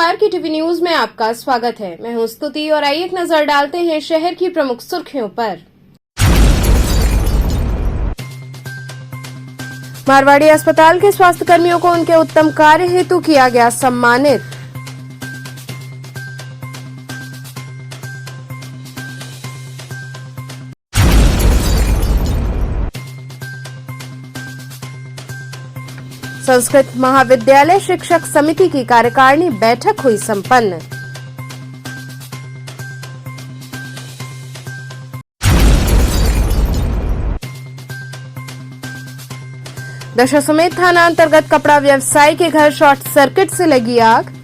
नमस्कार, की TV news में आपका स्वागत है। मैं हूं स्तुति और आइए एक नजर डालते हैं शहर की प्रमुख सुर्खियों पर। मारवाड़ी अस्पताल के स्वास्थ्य कर्मियों को उनके उत्तम कार्य हेतु किया गया सम्मानित। संस्कृत महाविद्यालय शिक्षक समिति की कार्यकारिणी बैठक हुई संपन्न। दशाश्वमेध थाना अंतर्गत कपड़ा व्यवसायी के घर शॉर्ट सर्किट से लगी आग।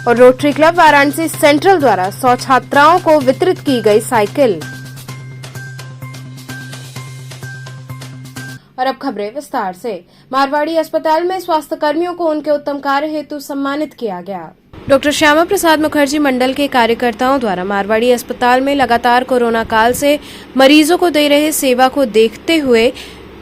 और रोटरी क्लब वाराणसी सेंट्रल द्वारा 100 छात्राओं को वितरित की गई साइकिल। और अब खबरें विस्तार से। मारवाड़ी अस्पताल में स्वास्थ्य कर्मियों को उनके उत्तम कार्य हेतु सम्मानित किया गया। डॉक्टर श्यामा प्रसाद मुखर्जी मंडल के कार्यकर्ताओं द्वारा मारवाड़ी अस्पताल में लगातार कोरोना काल से मरीजों को दे रहे सेवा को देखते हुए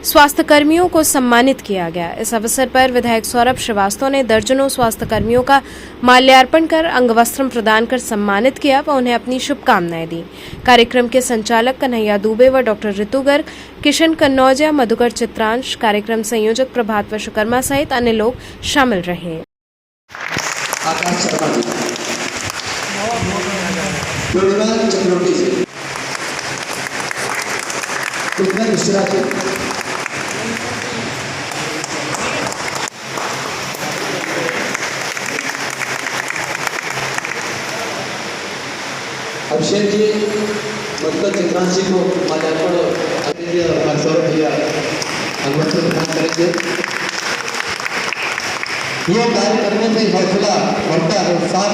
स्वास्थ्य कर्मियों को सम्मानित किया गया। इस अवसर पर विधायक सौरभ श्रीवास्तव ने दर्जनों स्वास्थ्य कर्मियों का माल्यार्पण कर अंगवस्त्रम प्रदान कर सम्मानित किया व उन्हें अपनी शुभकामनाएं दी। कार्यक्रम के संचालक कन्हैया दुबे व डॉक्टर ऋतु गर्ग, किशन कन्नौजिया, मधुकर चित्रांश, कार्यक्रम संयोजक प्रभात विश्वकर्मा सहित अन्य लोग शामिल रहे। अभिषेक जी, मधुकर चित्रांश जी को माल्यार्पण सौरभ भैया अंगवस्त्र प्रदान करेंगे। ये कार्य करने से हौसला बढ़ता है, उत्साह।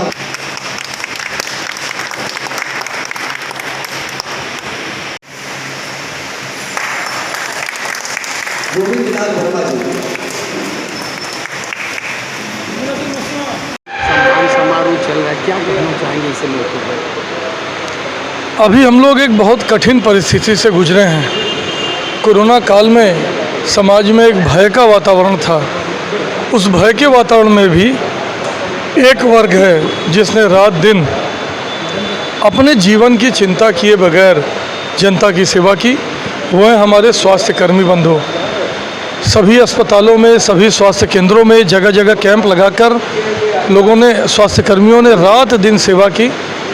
गोविंद लाल वर्मा जी सम्मान समारोह चल रहा है, क्या कहना चाहेंगे इसे लेकर? अभी हम लोग एक बहुत कठिन परिस्थिति से गुजरे हैं। कोरोना काल में समाज में एक भय का वातावरण था। उस भय के वातावरण में भी एक वर्ग है जिसने रात दिन अपने जीवन की चिंता किए बगैर जनता की सेवा की। वो है हमारे स्वास्थ्य कर्मी बंधु। सभी अस्पतालों में, सभी स्वास्थ्य केंद्रों में जगह जगह कैंप लगाकर लोगों ने, स्वास्थ्य कर्मियों ने रात दिन सेवा की।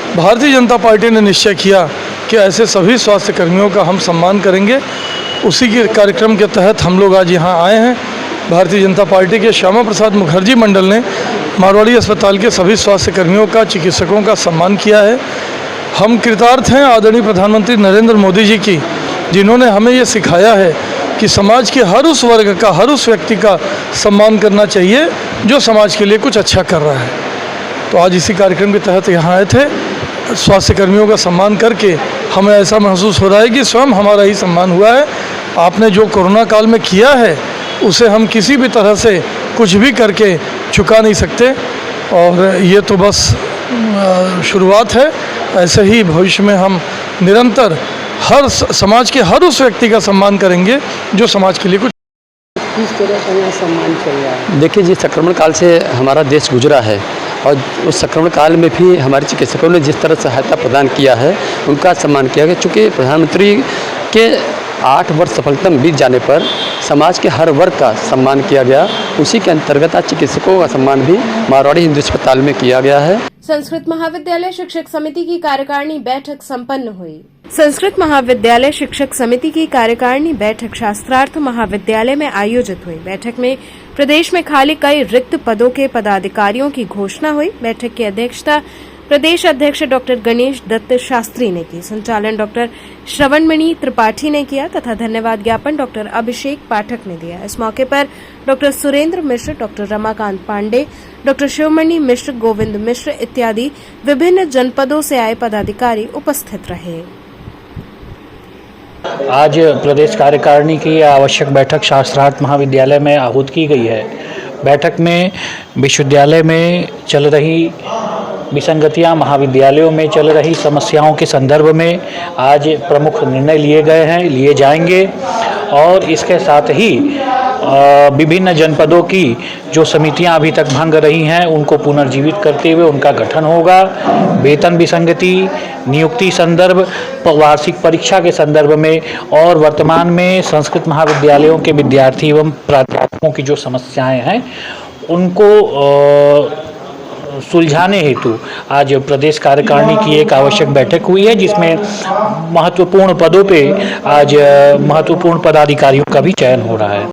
भारतीय जनता पार्टी ने निश्चय किया कि ऐसे सभी स्वास्थ्य कर्मियों का हम सम्मान करेंगे। उसी के कार्यक्रम के तहत हम लोग आज यहाँ आए हैं। भारतीय जनता पार्टी के श्यामा प्रसाद मुखर्जी मंडल ने मारवाड़ी अस्पताल के सभी स्वास्थ्य कर्मियों का, चिकित्सकों का सम्मान किया है। हम कृतार्थ हैं आदरणीय प्रधानमंत्री नरेंद्र मोदी जी की, जिन्होंने हमें ये सिखाया है कि समाज के हर उस वर्ग का, हर उस व्यक्ति का सम्मान करना चाहिए जो समाज के लिए कुछ अच्छा कर रहा है। तो आज इसी कार्यक्रम के तहत यहाँ आए थे। स्वास्थ्य कर्मियों का सम्मान करके हमें ऐसा महसूस हो रहा है कि स्वयं हमारा ही सम्मान हुआ है। आपने जो कोरोना काल में किया है उसे हम किसी भी तरह से कुछ भी करके चुका नहीं सकते। और ये तो बस शुरुआत है। ऐसे ही भविष्य में हम निरंतर हर समाज के हर उस व्यक्ति का सम्मान करेंगे जो समाज के लिए कुछ। किस तरह का यहाँ सम्मान चल रहा है? देखिए जी, संक्रमण काल से हमारा देश गुजरा है और उस संक्रमण काल में भी हमारे चिकित्सकों ने जिस तरह सहायता प्रदान किया है उनका सम्मान किया गया। चूँकि प्रधानमंत्री के 8 वर्ष सफलता बीत जाने पर समाज के हर वर्ग का सम्मान किया गया। उसी के अंतर्गत आज चिकित्सकों का सम्मान भी मारवाड़ी हिंदू अस्पताल में किया गया है। संस्कृत महाविद्यालय शिक्षक समिति की कार्यकारिणी बैठक संपन्न हुई। संस्कृत महाविद्यालय शिक्षक समिति की कार्यकारिणी बैठक शास्त्रार्थ महाविद्यालय में आयोजित हुई। बैठक में प्रदेश में खाली कई रिक्त पदों के पदाधिकारियों की घोषणा हुई। बैठक की अध्यक्षता प्रदेश अध्यक्ष डॉक्टर गणेश दत्त शास्त्री ने की। संचालन डॉक्टर श्रवणमणि त्रिपाठी ने किया तथा धन्यवाद ज्ञापन डॉक्टर अभिषेक पाठक ने दिया। इस मौके पर डॉक्टर सुरेंद्र मिश्र, डॉक्टर रमाकांत पांडे, डॉक्टर शिवमणि मिश्र, गोविंद मिश्र इत्यादि विभिन्न जनपदों से आए पदाधिकारी उपस्थित रहे। आज प्रदेश कार्यकारिणी की आवश्यक बैठक शास्त्रार्थ महाविद्यालय में आहूत की गई है। बैठक में विश्वविद्यालय में चल रही विसंगतियां महाविद्यालयों में चल रही समस्याओं के संदर्भ में आज प्रमुख निर्णय लिए जाएंगे और इसके साथ ही विभिन्न जनपदों की जो समितियां अभी तक भंग रही हैं उनको पुनर्जीवित करते हुए उनका गठन होगा। वेतन विसंगति, नियुक्ति संदर्भ, वार्षिक परीक्षा के संदर्भ में और वर्तमान में संस्कृत महाविद्यालयों के विद्यार्थी एवं प्राध्यापकों की जो समस्याएं हैं उनको सुलझाने हेतु आज प्रदेश कार्यकारिणी की एक आवश्यक बैठक हुई है, जिसमें महत्वपूर्ण पदों पे आज महत्वपूर्ण पदाधिकारियों का भी चयन हो रहा है।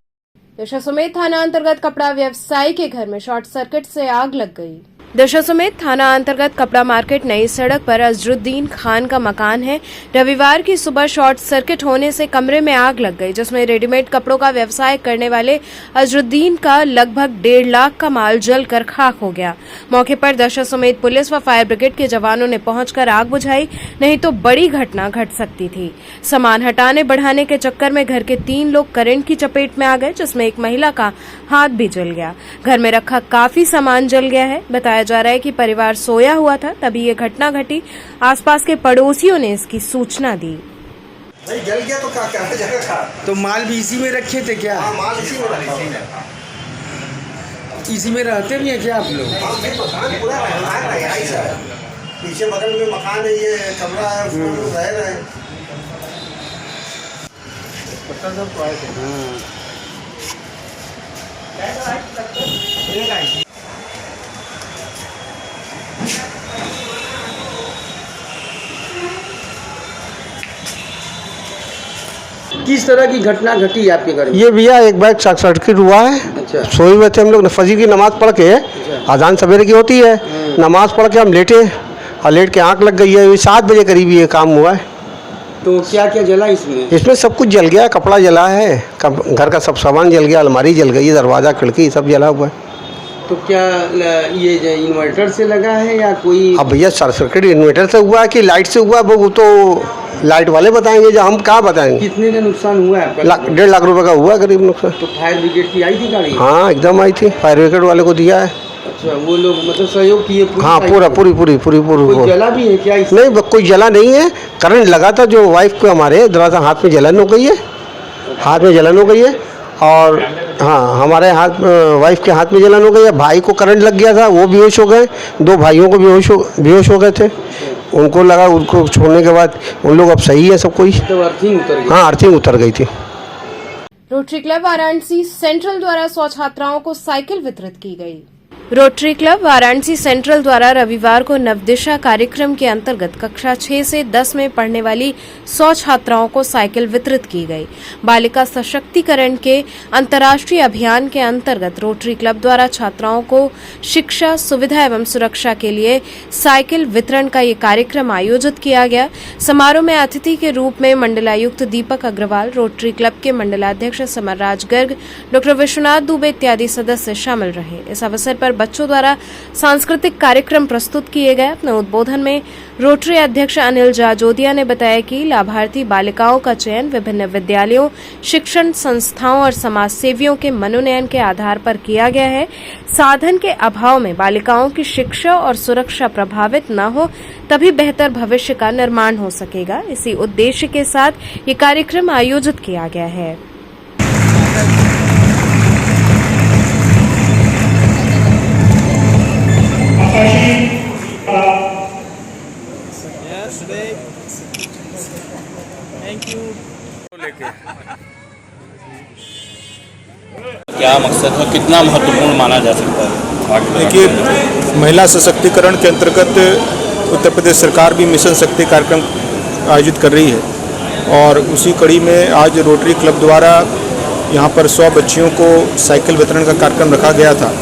दशाश्वमेध थाना अंतर्गत कपड़ा व्यवसायी के घर में शॉर्ट सर्किट से आग लग गई। दशाश्वमेध थाना अंतर्गत कपड़ा मार्केट नई सड़क पर अजरुद्दीन खान का मकान है। रविवार की सुबह शॉर्ट सर्किट होने से कमरे में आग लग गई, जिसमें रेडीमेड कपड़ों का व्यवसाय करने वाले अजरुद्दीन का लगभग 1.5 लाख का माल जलकर खाक हो गया। मौके पर दशाश्वमेध पुलिस व फायर ब्रिगेड के जवानों ने पहुंचकर आग बुझाई, नहीं तो बड़ी घटना घट सकती थी। सामान हटाने बढ़ाने के चक्कर में घर के 3 लोग करंट की चपेट में आ गए, जिसमें एक महिला का हाथ भी जल गया। घर में रखा काफी सामान जल गया है। बताया जा रहा है कि परिवार सोया हुआ था, तभी ये घटना घटी। आसपास के पड़ोसियों ने इसकी सूचना दी। नहीं जल गया तो क्या क्या जगह तो माल भी इसी में रखे थे क्या? हाँ माल इसी में रखा इसी में रहते भी हैं क्या आप लोग? मकान पूरा रहाइश है, पीछे बगल में मकान है, ये कमरा है, उसमें लोग रह रहे हैं। किस तरह की घटना घटी आपके घर में? ये भैया एक बार शॉर्ट सर्किट हुआ है। अच्छा। सोए हुए थे हम लोग, फजर की नमाज़ पढ़ के, अजान सवेरे की होती है, नमाज़ पढ़ के हम लेटे और लेट के आँख लग गई है। 7 बजे करीब ये काम हुआ है। तो क्या क्या जला इसमें? इसमें सब कुछ जल गया, कपड़ा जला है, घर का सब सामान जल गया, अलमारी जल गई, दरवाज़ा खिड़की सब जला हुआ है। तो क्या ये इन्वर्टर से लगा है या कोई? अब भैया शॉर्ट सर्किट इन्वर्टर से हुआ है कि लाइट से हुआ है वो तो लाइट वाले बताएंगे, जो हम कहाँ बताएंगे। कितने का नुकसान हुआ है आपका? 1.5 लाख रुपए का हुआ करीब नुकसान। तो फायर ब्रिगेड की आई थी गाड़ी? हाँ एकदम आई थी, फायर ब्रिगेड वाले को दिया है। अच्छा, वो लोग मतलब सहयोग किए? हाँ पूरी कोई जला भी है क्या इसमें? नहीं कोई जला नहीं है, करंट लगा था जो वाइफ को हमारे दरअसल हाथ में जलन हो गई है, हाथ में जलन हो गई है। और हाँ हमारे वाइफ के हाथ में जलन हो गई है। भाई को करंट लग गया था, वो बेहोश हो गए। 2 भाइयों को बेहोश हो गए थे, उनको लगा, उनको छोड़ने के बाद उन लोग अब सही है सब कोई। तो अर्थिंग उतर गई? हाँ अर्थिंग उतर गई थी। रोटरी क्लब वाराणसी सेंट्रल द्वारा 100 छात्राओं को साइकिल वितरित की गई। रोटरी क्लब वाराणसी सेंट्रल द्वारा रविवार को नवदिशा कार्यक्रम के अंतर्गत कक्षा 6 से 10 में पढ़ने वाली 100 छात्राओं को साइकिल वितरित की गई। बालिका सशक्तिकरण के अंतर्राष्ट्रीय अभियान के अंतर्गत रोटरी क्लब द्वारा छात्राओं को शिक्षा, सुविधा एवं सुरक्षा के लिए साइकिल वितरण का ये कार्यक्रम आयोजित किया गया। समारोह में अतिथि के रूप में मंडलायुक्त दीपक अग्रवाल, रोटरी क्लब के मंडलाध्यक्ष समरराज गर्ग, डॉ विश्वनाथ दुबे इत्यादि सदस्य शामिल रहे। इस अवसर पर बच्चों द्वारा सांस्कृतिक कार्यक्रम प्रस्तुत किए गए। अपने उद्बोधन में रोटरी अध्यक्ष अनिल जाजोदिया ने बताया कि लाभार्थी बालिकाओं का चयन विभिन्न विद्यालयों, शिक्षण संस्थाओं और समाज सेवियों के मनोनयन के आधार पर किया गया है। साधन के अभाव में बालिकाओं की शिक्षा और सुरक्षा प्रभावित न हो, तभी बेहतर भविष्य का निर्माण हो सकेगा। इसी उद्देश्य के साथ ये कार्यक्रम आयोजित किया गया है। क्या मकसद है, कितना महत्वपूर्ण माना जा सकता है? देखिए, महिला सशक्तिकरण के अंतर्गत उत्तर प्रदेश सरकार भी मिशन शक्ति कार्यक्रम आयोजित कर रही है और उसी कड़ी में आज रोटरी क्लब द्वारा यहाँ पर 100 बच्चियों को साइकिल वितरण का कार्यक्रम रखा गया था।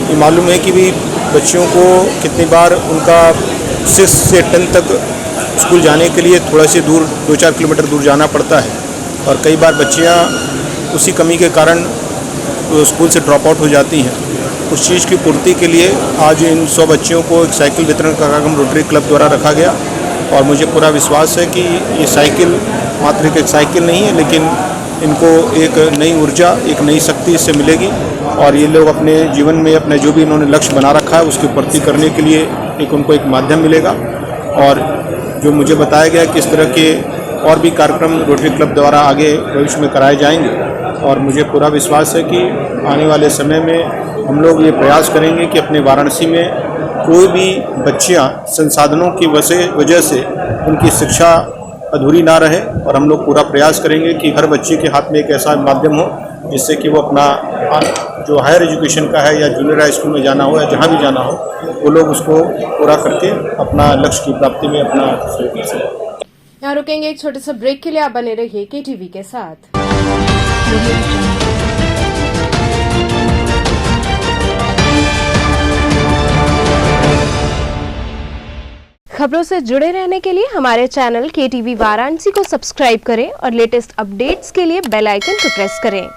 ये मालूम है कि भी बच्चियों को कितनी बार उनका 6 से 10 तक स्कूल जाने के लिए थोड़ा सी दूर 2-4 किलोमीटर दूर जाना पड़ता है और कई बार बच्चियाँ उसी कमी के कारण स्कूल से ड्रॉप आउट हो जाती हैं। उस चीज़ की पूर्ति के लिए आज इन 100 बच्चियों को एक साइकिल वितरण का कार्यक्रम रोटरी क्लब द्वारा रखा गया और मुझे पूरा विश्वास है कि ये साइकिल मात्र एक साइकिल नहीं है, लेकिन इनको एक नई ऊर्जा, एक नई शक्ति इससे मिलेगी और ये लोग अपने जीवन में अपने जो भी इन्होंने लक्ष्य बना रखा है उसकी पूर्ति करने के लिए एक उनको एक माध्यम मिलेगा। और जो मुझे बताया गया कि इस तरह के और भी कार्यक्रम रोटरी क्लब द्वारा आगे भविष्य में कराए जाएंगे, और मुझे पूरा विश्वास है कि आने वाले समय में हम लोग ये प्रयास करेंगे कि अपने वाराणसी में कोई भी बच्चियां संसाधनों की वजह से उनकी शिक्षा अधूरी ना रहे, और हम लोग पूरा प्रयास करेंगे कि हर बच्चे के हाथ में एक ऐसा माध्यम हो जिससे कि वो अपना जो हायर एजुकेशन का है या जूनियर हाई स्कूल में जाना हो या जहाँ भी जाना हो, वो लोग उसको पूरा करके अपना लक्ष्य की प्राप्ति में अपना सहयोग कर सकें। यहाँ रुकेंगे एक छोटे से ब्रेक के लिए, आप बने रहिए KTV के साथ। खबरों से जुड़े रहने के लिए हमारे चैनल KTV वाराणसी को सब्सक्राइब करें और लेटेस्ट अपडेट्स के लिए बेल आइकन को प्रेस करें।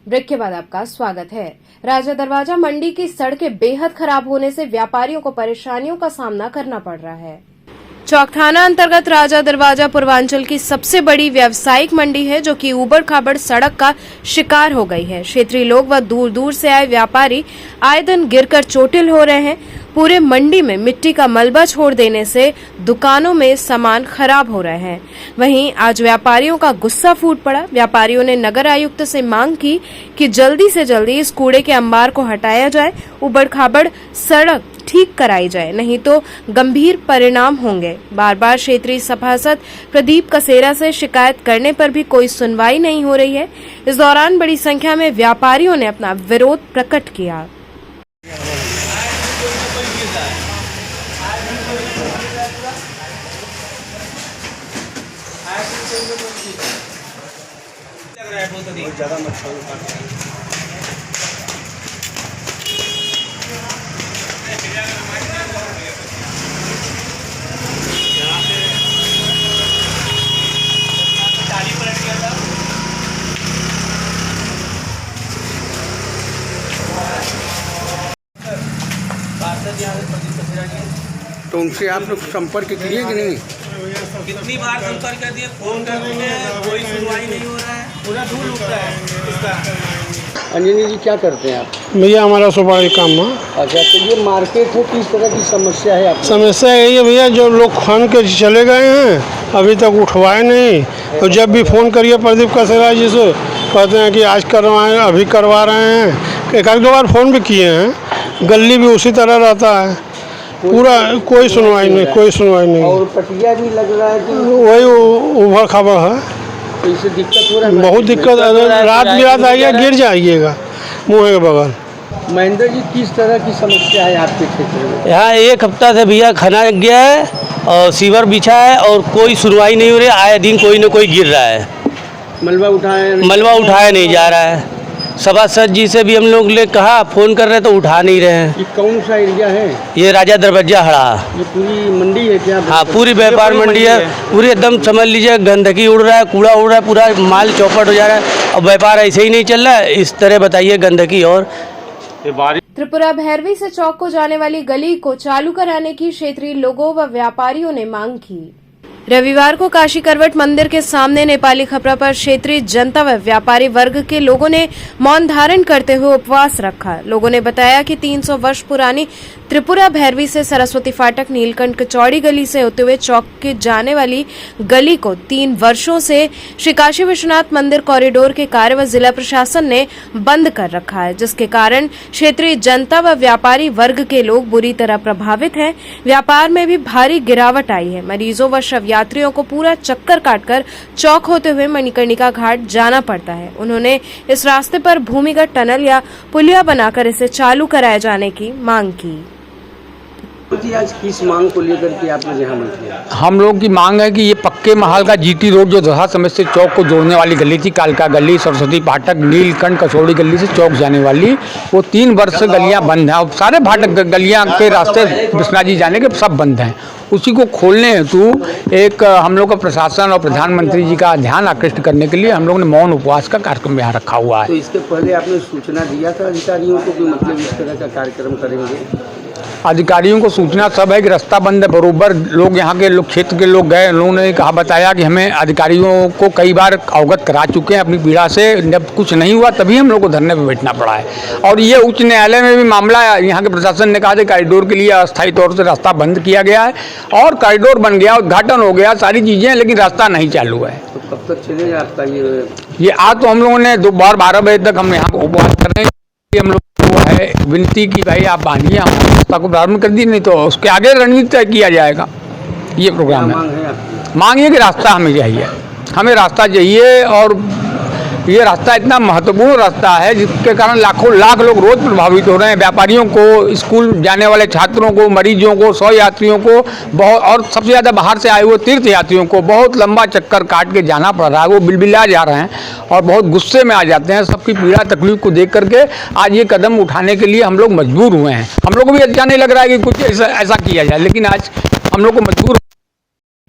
ब्रेक के बाद आपका स्वागत है। राजा दरवाजा मंडी की सड़कें बेहद खराब होने से व्यापारियों को परेशानियों का सामना करना पड़ रहा है। चौक थाना अंतर्गत राजा दरवाजा पूर्वांचल की सबसे बड़ी व्यावसायिक मंडी है, जो कि ऊबड़ खाबड़ सड़क का शिकार हो गई है। क्षेत्रीय लोग व दूर दूर से आए व्यापारी आए दिन गिरकर चोटिल हो रहे हैं। पूरे मंडी में मिट्टी का मलबा छोड़ देने से दुकानों में सामान खराब हो रहे हैं। वहीं आज व्यापारियों का गुस्सा फूट पड़ा। व्यापारियों ने नगर आयुक्त से मांग की कि जल्दी से जल्दी इस कूड़े के अंबार को हटाया जाए, ऊबड़ खाबड़ सड़क ठीक कराई जाए, नहीं तो गंभीर परिणाम होंगे। बार बार क्षेत्रीय सभासद प्रदीप कसेरा से शिकायत करने पर भी कोई सुनवाई नहीं हो रही है। इस दौरान बड़ी संख्या में व्यापारियों ने अपना विरोध प्रकट किया। तो उनसे आप लोग संपर्क किए कि नहीं? कितनी बार संपर्क कर दिए, फोन कर दिए, कोई सुनवाई नहीं हो रहा है, पूरा धूल उठता है इसका। अंजनी जी क्या करते हैं आप? भैया हमारा सुपारी काम है। अच्छा, तो ये मार्केट है, किस तरह की समस्या है आपको? समस्या यही है भैया, जो लोग खान के चले गए हैं अभी तक उठवाए नहीं, तो जब भी फ़ोन करिए प्रदीप कसेरा जी से कहते हैं कि आज करवाएं, अभी करवा रहे हैं। एक दो बार फ़ोन भी किए हैं, गली भी उसी तरह रहता है, पूरा कोई सुनवाई नहीं, कोई सुनवाई नहीं। और पटिया भी लग रहा है कि वही उभड़ खाबड़ है, तो इससे दिक्कत हो रहा है? बहुत दिक्कत। रात बिरात आइए गिर जाइएगा मुँह के बगल। महेंद्र जी, किस तरह की समस्या है आपके क्षेत्र में? यहाँ एक हफ्ता से भैया खाना गया है और सीवर बिछा है और कोई सुनवाई नहीं हो रही। आए दिन कोई न कोई गिर रहा है, मलबा उठाया नहीं जा रहा है। सभासद जी से भी हम लोग ने कहा, फ़ोन कर रहे तो उठा नहीं रहे हैं। ये कौन सा एरिया है? ये राजा दरवाजा हड़ा, ये पूरी मंडी है क्या? हाँ, पूरी व्यापार मंडी है, पूरी एकदम समझ लीजिए गंदगी उड़ रहा है, कूड़ा उड़ रहा है, पूरा माल चौपट हो जा रहा है। अब व्यापार ऐसे ही नहीं चल रहा है, इस तरह बताइए गंदगी। और त्रिपुरा भैरवी से चौक को जाने वाली गली को चालू कराने की क्षेत्रीय लोगों व व्यापारियों ने मांग की। रविवार को काशी करवट मंदिर के सामने नेपाली खपरा पर क्षेत्रीय जनता व व्यापारी वर्ग के लोगों ने मौन धारण करते हुए उपवास रखा। लोगों ने बताया कि 300 वर्ष पुरानी त्रिपुरा भैरवी से सरस्वती फाटक नीलकंठ कचौड़ी गली से होते हुए चौक के जाने वाली गली को 3 वर्षों से श्री काशी विश्वनाथ मंदिर कॉरिडोर के कार्य व जिला प्रशासन ने बंद कर रखा है, जिसके कारण क्षेत्रीय जनता व व्यापारी वर्ग के लोग बुरी तरह प्रभावित हैं। व्यापार में भी भारी गिरावट आई है। मरीजों व शव यात्रियों को पूरा चक्कर काटकर चौक होते हुए मणिकर्णिका घाट जाना पड़ता है। उन्होंने इस रास्ते पर भूमिगत टनल या पुलिया बनाकर इसे चालू कराए जाने की मांग की। आज किस मांग को लेकर के आपने यहाँ किया? हम लोग की मांग है कि ये पक्के महल का जीटी रोड जो दशा समय से चौक को जोड़ने वाली गली थी, कालका गली, सरस्वती फाटक, नीलकंठ कचौड़ी गली से चौक जाने वाली, वो 3 वर्ष से गलियां बंद हैं। और सारे फाटक गलियां के रास्ते विश्वनाथ जी जाने के सब बंद हैं। उसी को खोलने हेतु एक हम लोग का प्रशासन और प्रधानमंत्री जी का ध्यान आकृष्ट करने के लिए हम लोग ने मौन उपवास का कार्यक्रम यहाँ रखा हुआ है। तो इसके पहले आपने सूचना दिया था अधिकारियों को कि मतलब इस तरह का कार्यक्रम करेंगे? अधिकारियों को सूचना सब है कि रास्ता बंद है। बरोबर लोग यहाँ के लोग क्षेत्र के लोग गए, लोगों ने कहा बताया कि हमें अधिकारियों को कई बार अवगत करा चुके हैं अपनी पीड़ा से। जब कुछ नहीं हुआ तभी हम लोग को धरने पर बैठना पड़ा है। और ये उच्च न्यायालय में भी मामला यहाँ के प्रशासन ने कहा था कॉरिडोर के लिए अस्थायी तौर से रास्ता बंद किया गया है और कॉरिडोर बन गया, उद्घाटन हो गया, सारी चीज़ें, लेकिन रास्ता नहीं चालू है। तो कब तक चलेगा रास्ता ये आज तो हम लोगों ने दोपहर 12 बजे तक हम यहाँ उपवास कर रहे हैं। हम लोग को है विनती की भाई आप बांधिए, हम रास्ता को प्रारंभ कर दी, नहीं तो उसके आगे रणनीति तय किया जाएगा। ये प्रोग्राम है। मांग है कि रास्ता हमें चाहिए, हमें रास्ता चाहिए। और ये रास्ता इतना महत्वपूर्ण रास्ता है जिसके कारण लाखों लाख लोग रोज प्रभावित हो रहे हैं। व्यापारियों को, स्कूल जाने वाले छात्रों को, मरीजों को, 100 यात्रियों को बहुत, और सबसे ज़्यादा बाहर से आए हुए तीर्थ यात्रियों को बहुत लंबा चक्कर काट के जाना पड़ रहा है। वो बिलबिला जा रहे हैं और बहुत गुस्से में आ जाते हैं। सबकी पीड़ा तकलीफ को देख करके आज ये कदम उठाने के लिए हम लोग मजबूर हुए हैं। हम लोग को भी अच्छा नहीं लग रहा है कि कुछ ऐसा किया जाए, लेकिन आज हम लोग को मजबूर।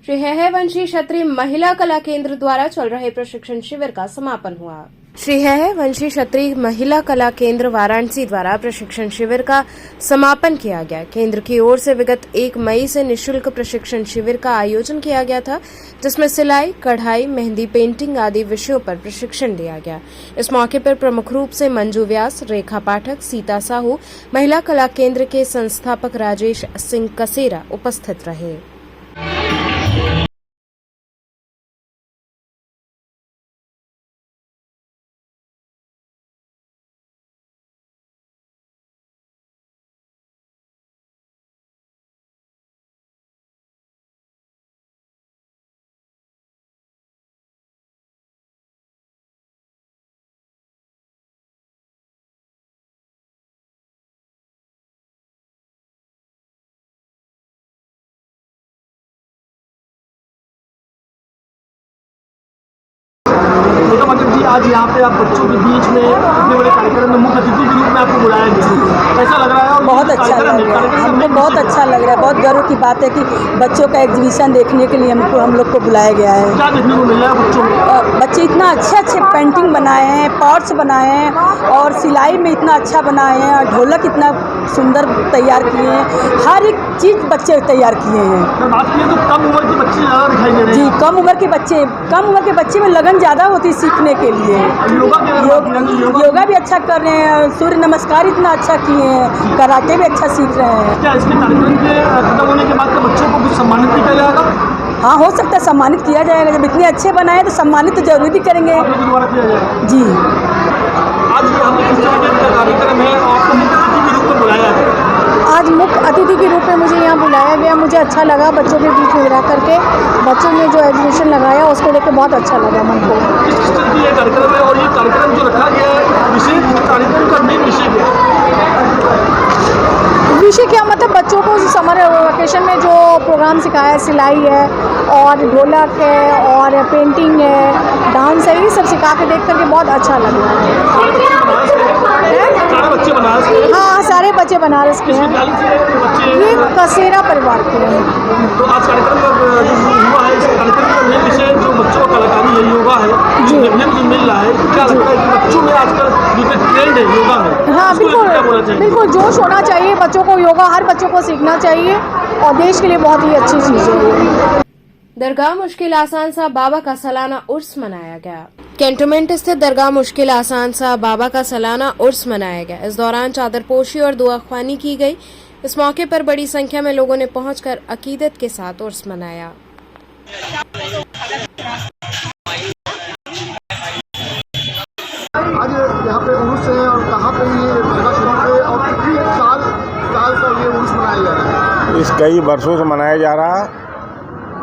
श्री हैहवंशी क्षत्रिय महिला कला केंद्र द्वारा चल रहे प्रशिक्षण शिविर का समापन हुआ। श्री हैहवंशी क्षत्रिय महिला कला केंद्र वाराणसी द्वारा प्रशिक्षण शिविर का समापन किया गया। केंद्र की ओर से विगत 1 मई से निःशुल्क प्रशिक्षण शिविर का आयोजन किया गया था, जिसमें सिलाई, कढ़ाई, मेहंदी, पेंटिंग आदि विषयों पर प्रशिक्षण दिया गया। इस मौके पर प्रमुख रूप से मंजू व्यास, रेखा पाठक, सीता साहू, महिला कला केंद्र के संस्थापक राजेश सिंह कसेरा उपस्थित रहे। मतलब जी आज यहाँ पे आप बच्चों के बीच में इतने बड़े कार्यक्रम में मुख्य अतिथि के रूप में आपको बुलाया गया, ऐसा लग रहा है? और बहुत अच्छा लग रहा है, हमको बहुत अच्छा लग रहा है। बहुत गर्व की बात है कि बच्चों का एग्जीबिशन देखने के लिए हम लोग को बुलाया गया है। क्या देखने को मिल रहा है बच्चों में? बच्चे इतना अच्छे पेंटिंग बनाए हैं, पॉट्स बनाए हैं और सिलाई में इतना अच्छा बनाए हैं और ढोलक इतना सुंदर तैयार किए हैं। हर एक चीज़ बच्चे तैयार किए हैं। बात की तो कम उम्र के बच्चे ज़्यादा दिखाई दे रहे हैं। जी, कम उम्र के बच्चे में लगन ज़्यादा होती है सीखने के लिए। योगा भी अच्छा कर रहे हैं, सूर्य नमस्कार इतना अच्छा किए हैं, कराटे भी अच्छा सीख रहे हैं। क्या इसके कार्यक्रम के खत्म होने के बाद बच्चों को कुछ सम्मानित किया जाएगा? हाँ, हो सकता है सम्मानित किया जाएगा। जब इतने अच्छे बनाए तो सम्मानित तो जरूर भी करेंगे। जी, आज किस तरीके का कार्यक्रम है? आपको मुख्य अतिथि के रूप में बुलाया है। आज मुख्य अतिथि के रूप में मुझे यहाँ बुलाया गया। मुझे अच्छा लगा बच्चों के बीच में रह करके बच्चों ने जो एग्जीबिशन लगाया उसको लेकर बहुत अच्छा लगा मन को। किस तरह की ये कार्यक्रम है और ये कार्यक्रम जो रखा गया है विशेष कार्यक्रम का मेन विषय क्या है? विषय क्या मतलब बच्चों को समर वेकेशन में जो प्रोग्राम सिखाया है, सिलाई है और ढोलक है और पेंटिंग है, डांस है, ये सब सिखा के देख करके बहुत अच्छा लग रहा है। हाँ, सारे बच्चे बनारस के हैं। ये कसेरा परिवार के हैं। तो आज कार्यक्रम हुआ है, इस कार्यक्रम का मेन विषय जो बच्चों का कलाकारी है, योगा है, जो देखने को मिल रहा है। क्या लगता है कि बच्चों में आजकल जो ट्रेंड है योगा में? हाँ, बिल्कुल जोश होना चाहिए बच्चों को। योगा हर बच्चों को सीखना चाहिए और देश के लिए बहुत ही अच्छी चीज़ है। दरगाह मुश्किल आसान साहब बाबा का सालाना उर्स मनाया गया। कैंटोनमेंट स्थित दरगाह मुश्किल आसान साहब बाबा का सालाना उर्स मनाया गया। इस दौरान चादरपोशी और दुआख्वानी की गई। इस मौके पर बड़ी संख्या में लोगों ने पहुंचकर अकीदत के साथ उर्स मनाया। आज यहाँ पे उर्स है और कहाँ पे ये दरगाह शरीफ है और कितनी साल का ये उर्स मनाया जा रहा है? इस कई वर्षों से मनाया जा रहा है।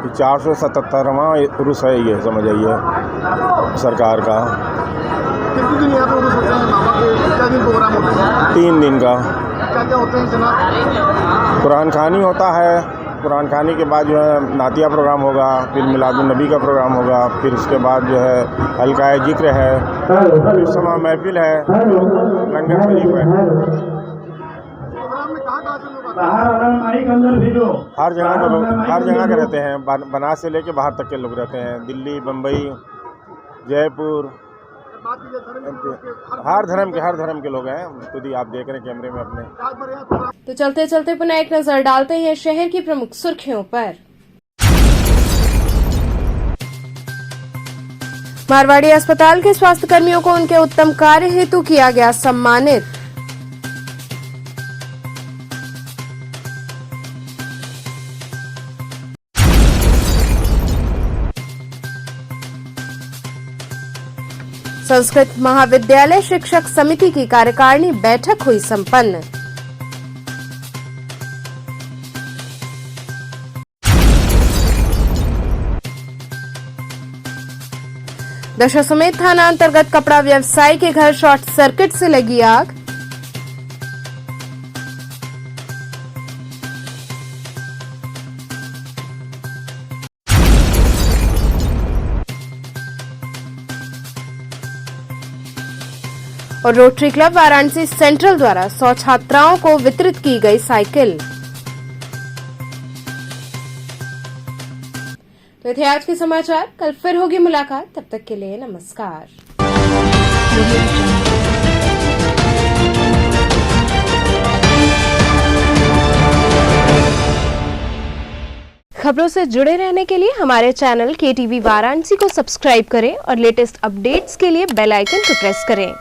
477वां उर्स है, ये समझ आइए सरकार का। कितने दिन यहाँ पे उर्स होते हैं बाबा के? क्या दिन प्रोग्राम होते हैं? 3 दिन का। क्या क्या होते हैं जनाब? कुरान खानी होता है, कुरान खानी के बाद जो है नातिया प्रोग्राम होगा, फिर मिलादुन नबी का प्रोग्राम होगा, फिर उसके बाद जो है हल्का जिक्र है, फिर समा महफिल है, लंगर शरीफ है। हर जगह के रहते हैं, बनारस से लेके बाहर तक के लोग रहते हैं। दिल्ली, बम्बई, जयपुर, हर धर्म के लोग हैं। खुद ही आप देख रहे हैं कैमरे में अपने। तो चलते चलते पुनः एक नजर डालते हैं शहर की प्रमुख सुर्खियों पर। मारवाड़ी अस्पताल के स्वास्थ्य कर्मियों को उनके उत्तम कार्य हेतु किया गया सम्मानित। संस्कृत महाविद्यालय शिक्षक समिति की कार्यकारिणी बैठक हुई संपन्न। दशाश्वमेध थाना अंतर्गत कपड़ा व्यवसायी के घर शॉर्ट सर्किट से लगी आग। और रोटरी क्लब वाराणसी सेंट्रल द्वारा 100 छात्राओं को वितरित की गई साइकिल। तो ये थे आज के समाचार। कल फिर होगी मुलाकात, तब तक के लिए नमस्कार। खबरों से जुड़े रहने के लिए हमारे चैनल KTV वाराणसी को सब्सक्राइब करें और लेटेस्ट अपडेट्स के लिए बेल आइकन को प्रेस करें।